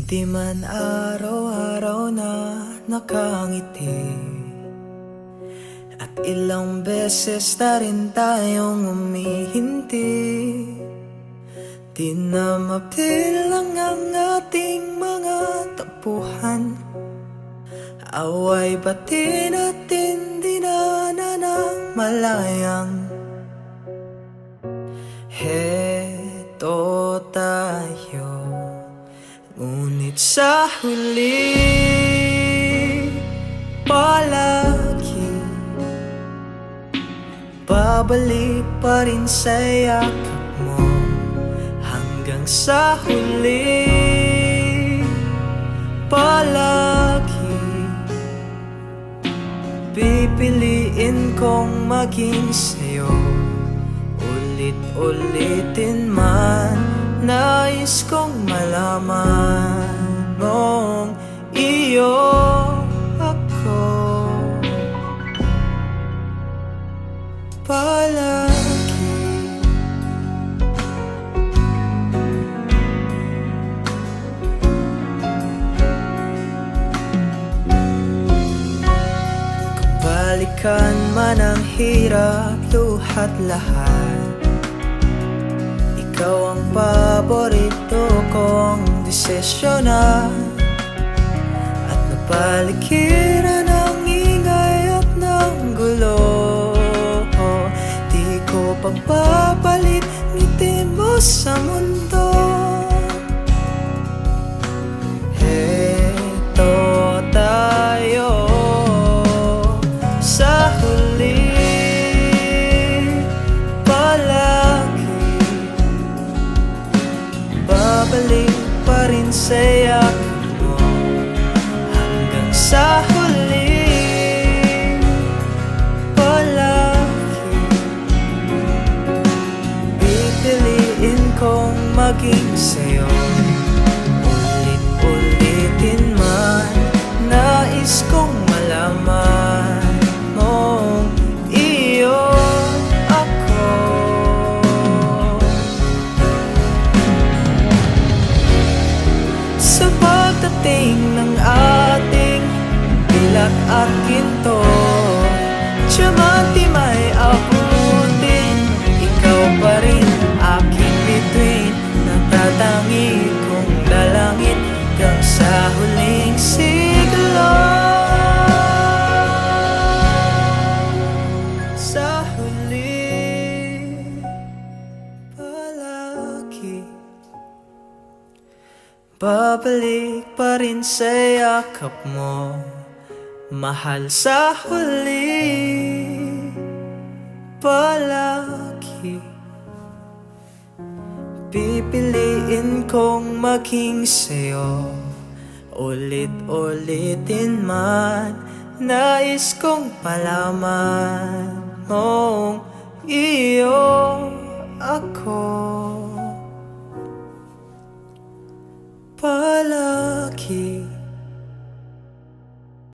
Di man araw-araw na nakangiti, at ilang beses na rin tayong umihinti. Di na mapilang ang ating mga tapuhan, away batin at hindi na nanamalayang. Heto tayo, ngunit sa huli palagi babalik pa rin sa yakap mo. Hanggang sa huli palagi pipiliin kong maging sa'yo. Ulit-ulitin man, nais kong malaman mong iyo ako palagi. Kung balikan man ang hirap, luhat lahat, ikaw ang paborito kong desisyonan. At napaligiran ng ingay at ng gulo, di ko pagpapalit ngiti mo sa mundo. Heto tayo sa huli babalik pa rin sa yakap mo. Hanggang sa huli palagi pipiliin kong maging sa'yo. Ulit-ulitin man, nais kong malaman mong iyo ako. Sa pagdating ng ating pilak at ginto, diamante may abutin, ikaw pa rin aking bituin. Natatangi kong dalangin hanggang sa huling siglo. Sa huli palagi babalik pa rin sa yakap mo, mahal. Sa huli palagi pipiliin kong maging sa'yo. Ulit-ulitin man, nais kong palaman mong iyo ako palagi.